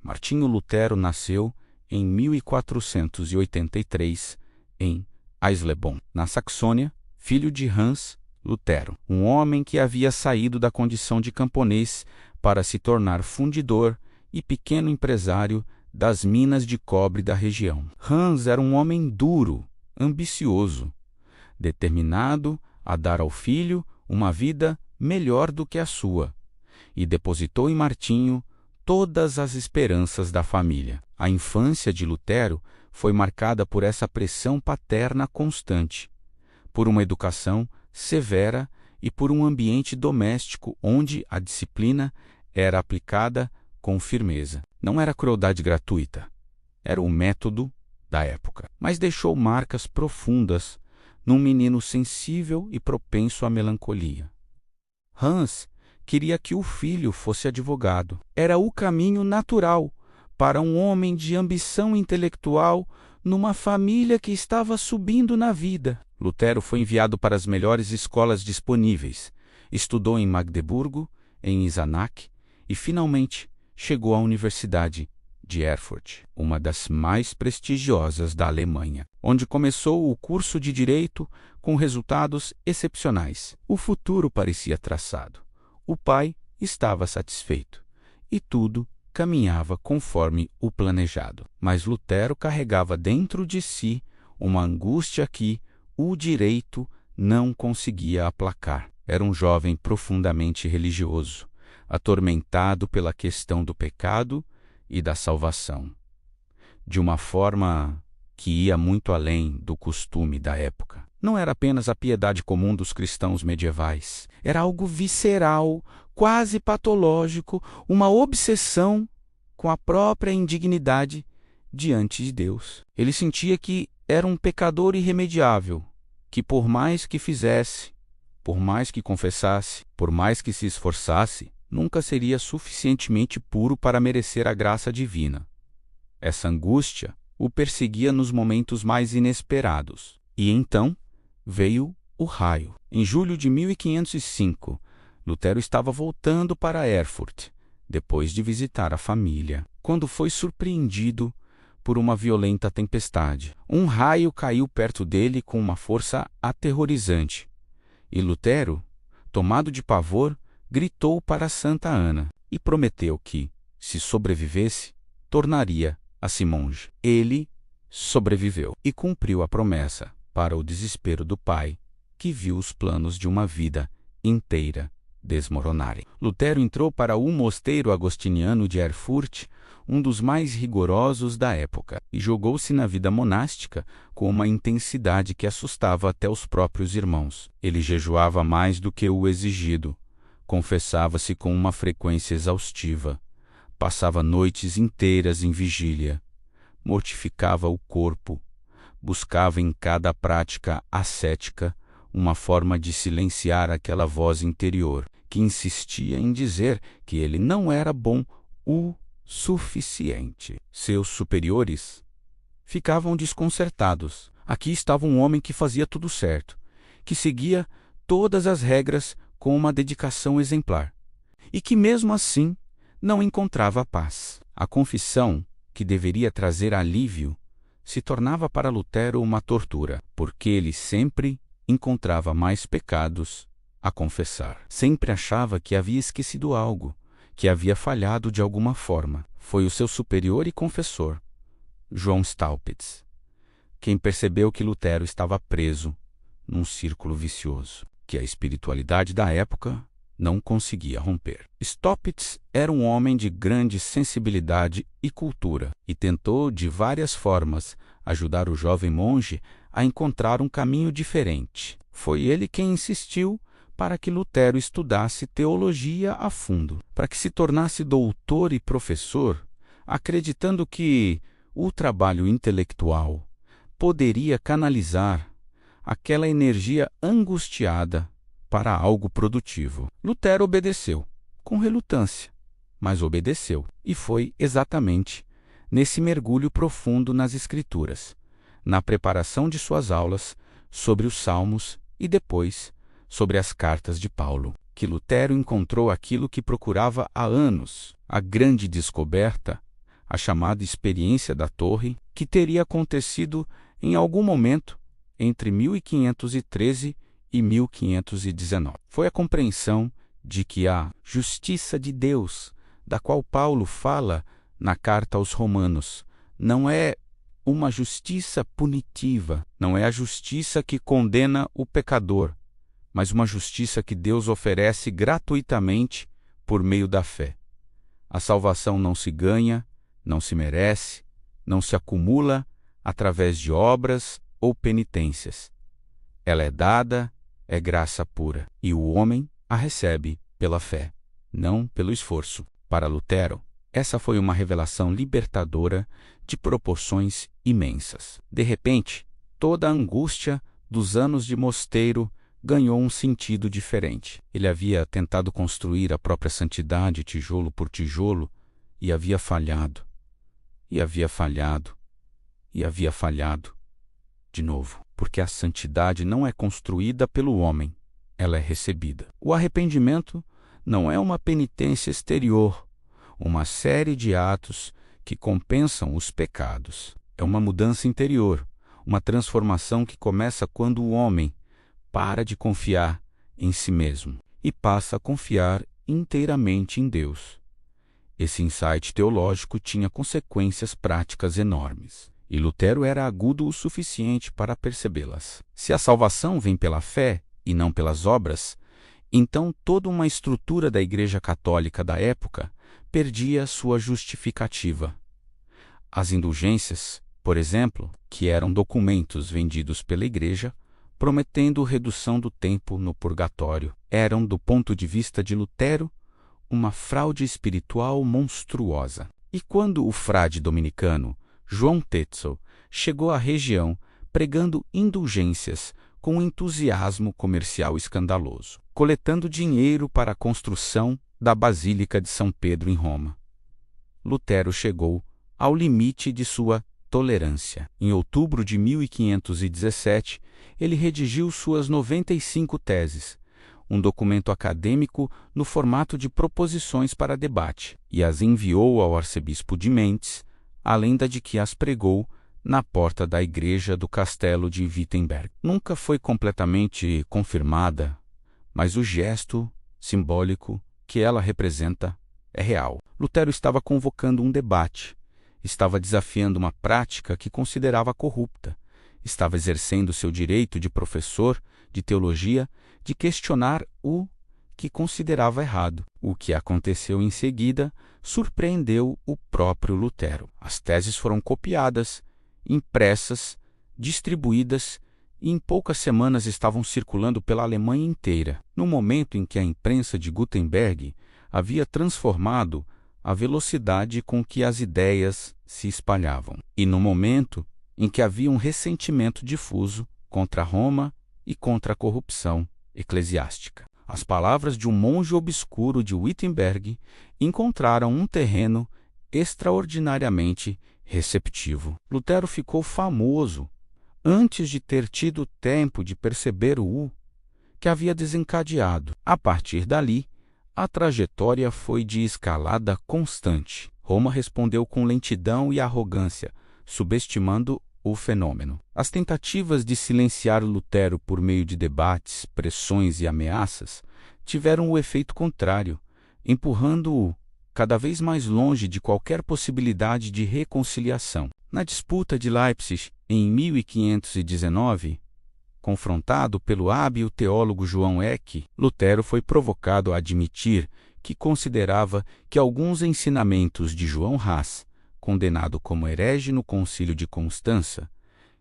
Martinho Lutero nasceu em 1483 em Eisleben, na Saxônia, filho de Hans Lutero, um homem que havia saído da condição de camponês para se tornar fundidor e pequeno empresário das minas de cobre da região. Hans era um homem duro, ambicioso, determinado a dar ao filho uma vida melhor do que a sua, e depositou em Martinho todas as esperanças da família. A infância de Lutero foi marcada por essa pressão paterna constante, por uma educação severa e por um ambiente doméstico onde a disciplina era aplicada com firmeza. Não era crueldade gratuita, era o método da época, mas deixou marcas profundas num menino sensível e propenso à melancolia. Hans queria que o filho fosse advogado. Era o caminho natural para um homem de ambição intelectual numa família que estava subindo na vida. Lutero foi enviado para as melhores escolas disponíveis, estudou em Magdeburgo, em Eisenach e, finalmente, chegou à Universidade de Erfurt, uma das mais prestigiosas da Alemanha, onde começou o curso de Direito com resultados excepcionais. O futuro parecia traçado. O pai estava satisfeito e tudo caminhava conforme o planejado. Mas Lutero carregava dentro de si uma angústia que o direito não conseguia aplacar. Era um jovem profundamente religioso, atormentado pela questão do pecado e da salvação, de uma forma que ia muito além do costume da época. Não era apenas a piedade comum dos cristãos medievais. Era algo visceral, quase patológico, uma obsessão com a própria indignidade diante de Deus. Ele sentia que era um pecador irremediável, que por mais que fizesse, por mais que confessasse, por mais que se esforçasse, nunca seria suficientemente puro para merecer a graça divina. Essa angústia o perseguia nos momentos mais inesperados. E então veio o raio. Em julho de 1505, Lutero estava voltando para Erfurt, depois de visitar a família, quando foi surpreendido por uma violenta tempestade. Um raio caiu perto dele com uma força aterrorizante, e Lutero, tomado de pavor, gritou para Santa Ana e prometeu que, se sobrevivesse, tornaria a se monge. Ele sobreviveu e cumpriu a promessa, para o desespero do pai, que viu os planos de uma vida inteira desmoronarem. Lutero entrou para o mosteiro agostiniano de Erfurt, um dos mais rigorosos da época, e jogou-se na vida monástica com uma intensidade que assustava até os próprios irmãos. Ele jejuava mais do que o exigido, confessava-se com uma frequência exaustiva, passava noites inteiras em vigília, mortificava o corpo, buscava em cada prática ascética uma forma de silenciar aquela voz interior que insistia em dizer que ele não era bom o suficiente. Seus superiores ficavam desconcertados. Aqui estava um homem que fazia tudo certo, que seguia todas as regras com uma dedicação exemplar, e que mesmo assim não encontrava paz. A confissão, que deveria trazer alívio, se tornava para Lutero uma tortura, porque ele sempre encontrava mais pecados a confessar. Sempre achava que havia esquecido algo, que havia falhado de alguma forma. Foi o seu superior e confessor, João Staupitz, quem percebeu que Lutero estava preso num círculo vicioso, que a espiritualidade da época não conseguia romper. Staupitz era um homem de grande sensibilidade e cultura e tentou, de várias formas, ajudar o jovem monge a encontrar um caminho diferente. Foi ele quem insistiu para que Lutero estudasse teologia a fundo, para que se tornasse doutor e professor, acreditando que o trabalho intelectual poderia canalizar aquela energia angustiada para algo produtivo. Lutero obedeceu, com relutância, mas obedeceu, e foi exatamente nesse mergulho profundo nas Escrituras, na preparação de suas aulas sobre os Salmos e depois sobre as cartas de Paulo, que Lutero encontrou aquilo que procurava há anos, a grande descoberta a chamada experiência da Torre, que teria acontecido em algum momento entre 1513 e 1519. Foi a compreensão de que a justiça de Deus, da qual Paulo fala na carta aos Romanos, não é uma justiça punitiva, não é a justiça que condena o pecador, mas uma justiça que Deus oferece gratuitamente por meio da fé. A salvação não se ganha, não se merece, não se acumula através de obras ou penitências. Ela é dada, é graça pura, e o homem a recebe pela fé, não pelo esforço. Para Lutero, essa foi uma revelação libertadora de proporções imensas. De repente, toda a angústia dos anos de mosteiro ganhou um sentido diferente. Ele havia tentado construir a própria santidade tijolo por tijolo e havia falhado, e havia falhado, e havia falhado de novo, porque a santidade não é construída pelo homem, ela é recebida. O arrependimento não é uma penitência exterior, uma série de atos que compensam os pecados. É uma mudança interior, uma transformação que começa quando o homem para de confiar em si mesmo e passa a confiar inteiramente em Deus. Esse insight teológico tinha consequências práticas enormes, e Lutero era agudo o suficiente para percebê-las. Se a salvação vem pela fé e não pelas obras, então toda uma estrutura da Igreja Católica da época perdia sua justificativa. As indulgências, por exemplo, que eram documentos vendidos pela Igreja, prometendo redução do tempo no purgatório, eram, do ponto de vista de Lutero, uma fraude espiritual monstruosa. E quando o frade dominicano João Tetzel chegou à região pregando indulgências com um entusiasmo comercial escandaloso, coletando dinheiro para a construção da Basílica de São Pedro em Roma, Lutero chegou ao limite de sua tolerância. Em outubro de 1517, ele redigiu suas 95 teses, um documento acadêmico no formato de proposições para debate, e as enviou ao arcebispo de Mentes, além da de que as pregou na porta da igreja do castelo de Wittenberg. Nunca foi completamente confirmada, mas o gesto simbólico que ela representa é real. Lutero estava convocando um debate, estava desafiando uma prática que considerava corrupta, estava exercendo seu direito de professor de teologia de questionar o que considerava errado. O que aconteceu em seguida surpreendeu o próprio Lutero. As teses foram copiadas, impressas, distribuídas e em poucas semanas estavam circulando pela Alemanha inteira, no momento em que a imprensa de Gutenberg havia transformado a velocidade com que as ideias se espalhavam, e no momento em que havia um ressentimento difuso contra Roma e contra a corrupção eclesiástica. As palavras de um monge obscuro de Wittenberg encontraram um terreno extraordinariamente receptivo. Lutero ficou famoso antes de ter tido tempo de perceber o que havia desencadeado. A partir dali, a trajetória foi de escalada constante. Roma respondeu com lentidão e arrogância, subestimando o fenômeno. As tentativas de silenciar Lutero por meio de debates, pressões e ameaças tiveram o efeito contrário, empurrando-o cada vez mais longe de qualquer possibilidade de reconciliação. Na disputa de Leipzig, em 1519, confrontado pelo hábil teólogo João Eck, Lutero foi provocado a admitir que considerava que alguns ensinamentos de João Hus, condenado como herege no Concílio de Constança,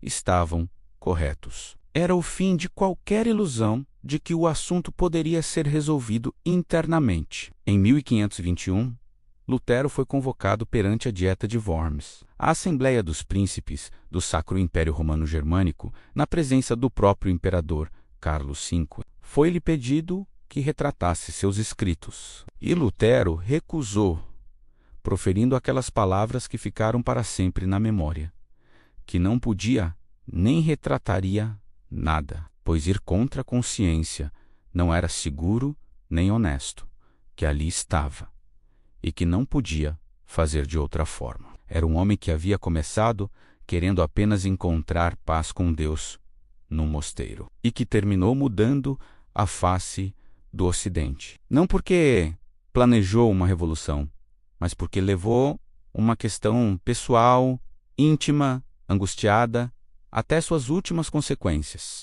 estavam corretos. Era o fim de qualquer ilusão de que o assunto poderia ser resolvido internamente. Em 1521, Lutero foi convocado perante a Dieta de Worms, a Assembleia dos Príncipes do Sacro Império Romano Germânico, na presença do próprio imperador Carlos V. Foi-lhe pedido que retratasse seus escritos, e Lutero recusou, proferindo aquelas palavras que ficaram para sempre na memória, que não podia nem retrataria nada, pois ir contra a consciência não era seguro nem honesto, que ali estava, e que não podia fazer de outra forma. Era um homem que havia começado querendo apenas encontrar paz com Deus num mosteiro e que terminou mudando a face do Ocidente. Não porque planejou uma revolução, mas porque levou uma questão pessoal, íntima, angustiada, até suas últimas consequências.